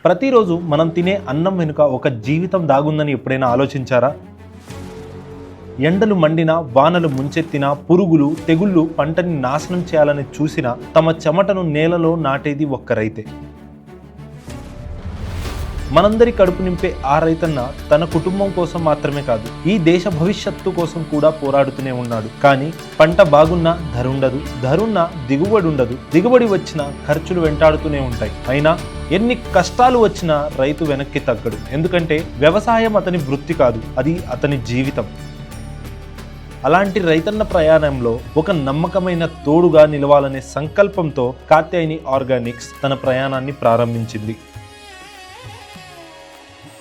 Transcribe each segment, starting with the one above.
ప్రతిరోజు మనం తినే అన్నం వెనుక ఒక జీవితం దాగుందని ఎప్పుడైనా ఆలోచించారా? ఎండలు మండినా, వానలు ముంచెత్తినా, పురుగులు, తెగుళ్ళు పంటని నాశనం చేయాలని చూసినా తమ చెమటను నేలలో నాటేది ఒక్క రైతే. మనందరి కడుపు నింపే ఆ రైతన్న తన కుటుంబం కోసం మాత్రమే కాదు, ఈ దేశ భవిష్యత్తు కోసం కూడా పోరాడుతూనే ఉన్నాడు. కానీ పంట బాగున్నా ధరుండదు, ధరున్నా దిగుబడి ఉండదు, దిగుబడి వచ్చినా ఖర్చులు వెంటాడుతూనే ఉంటాయి. అయినా ఎన్ని కష్టాలు వచ్చినా రైతు వెనక్కి తగ్గడు. ఎందుకంటే వ్యవసాయం అతని వృత్తి కాదు, అది అతని జీవితం. అలాంటి రైతన్న ప్రయాణంలో ఒక నమ్మకమైన తోడుగా నిలవాలనే సంకల్పంతో కాత్యాయని ఆర్గానిక్స్ తన ప్రయాణాన్ని ప్రారంభించింది.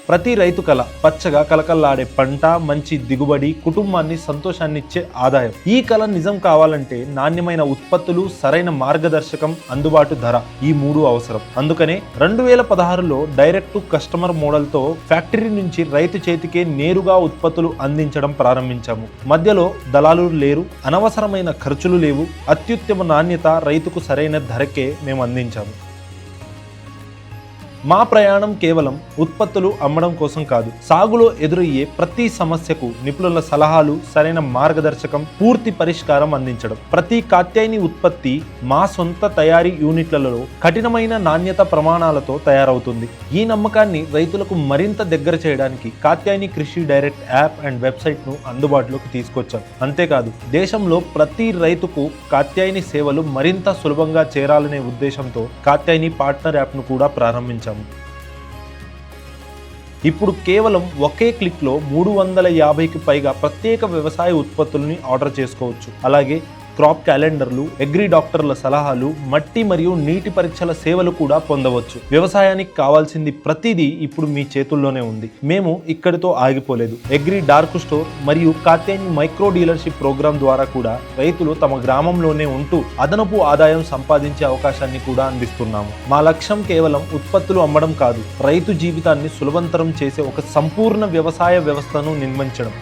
ప్రతి రైతు కల పచ్చగా కలకల్లాడే పంట, మంచి దిగుబడి, కుటుంబాన్ని సంతోషాన్నిచ్చే ఆదాయం. ఈ కల నిజం కావాలంటే నాణ్యమైన ఉత్పత్తులు, సరైన మార్గదర్శకం, అందుబాటు ధర, ఈ మూడు అవసరం. అందుకనే 2016లో డైరెక్ట్ టు కస్టమర్ మోడల్తో ఫ్యాక్టరీ నుంచి రైతు చేతికే నేరుగా ఉత్పత్తులు అందించడం ప్రారంభించాము. మధ్యలో దళాలు లేరు, అనవసరమైన ఖర్చులు లేవు, అత్యుత్తమ నాణ్యత, రైతుకు సరైన ధరకే మేము అందించాము. మా ప్రయాణం కేవలం ఉత్పత్తులు అమ్మడం కోసం కాదు, సాగులో ఎదురయ్యే ప్రతి సమస్యకు నిపుణుల సలహాలు, సరైన మార్గదర్శకం, పూర్తి పరిష్కారం అందించడం. ప్రతి కాత్యాయని ఉత్పత్తి మా సొంత తయారీ యూనిట్లలో కఠినమైన నాణ్యత ప్రమాణాలతో తయారవుతుంది. ఈ నమ్మకాన్ని రైతులకు మరింత దగ్గర చేయడానికి కాత్యాయని కృషి డైరెక్ట్ యాప్ అండ్ వెబ్సైట్ను అందుబాటులోకి తీసుకొచ్చాం. అంతేకాదు, దేశంలో ప్రతి రైతుకు కాత్యాయని సేవలు మరింత సులభంగా చేరాలనే ఉద్దేశంతో కాత్యాయని పార్ట్నర్ యాప్ను కూడా ప్రారంభించాం. ఇప్పుడు కేవలం ఒకే క్లిక్లో 350కి పైగా ప్రత్యేక వ్యవసాయ ఉత్పత్తుల్ని ఆర్డర్ చేసుకోవచ్చు. అలాగే క్రాప్ క్యాలెండర్లు, అగ్రి డాక్టర్ల సలహాలు, మట్టి మరియు నీటి పరీక్షల సేవలు కూడా పొందవచ్చు. వ్యవసాయానికి కావాల్సింది ప్రతిదీ ఇప్పుడు మీ చేతుల్లోనే ఉంది. మేము ఇక్కడితో ఆగిపోలేదు. అగ్రి డార్క్ స్టోర్ మరియు కాత్యాయని మైక్రో డీలర్షిప్ ప్రోగ్రాం ద్వారా కూడా రైతులు తమ గ్రామంలోనే ఉంటూ అదనపు ఆదాయం సంపాదించే అవకాశాన్ని కూడా అందిస్తున్నాము. మా లక్ష్యం కేవలం ఉత్పత్తులు అమ్మడం కాదు, రైతు జీవితాన్ని సులభతరం చేసే ఒక సంపూర్ణ వ్యవసాయ వ్యవస్థను నిర్మించడం.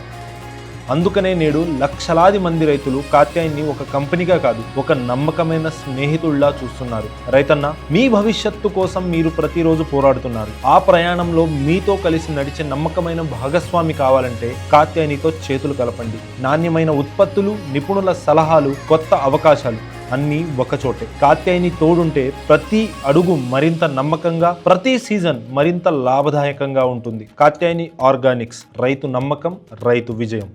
అందుకనే నేడు లక్షలాది మంది రైతులు కాత్యాయని ఒక కంపెనీగా కాదు, ఒక నమ్మకమైన స్నేహితుల్లా చూస్తున్నారు. రైతన్న, మీ భవిష్యత్తు కోసం మీరు ప్రతిరోజు పోరాడుతున్నారు. ఆ ప్రయాణంలో మీతో కలిసి నడిచే నమ్మకమైన భాగస్వామి కావాలంటే కాత్యాయనితో చేతులు కలపండి. నాణ్యమైన ఉత్పత్తులు, నిపుణుల సలహాలు, కొత్త అవకాశాలు అన్నీ ఒకచోటే. కాత్యాయని తోడుంటే ప్రతి అడుగు మరింత నమ్మకంగా, ప్రతి సీజన్ మరింత లాభదాయకంగా ఉంటుంది. కాత్యాయని ఆర్గానిక్స్, రైతు నమ్మకం, రైతు విజయం.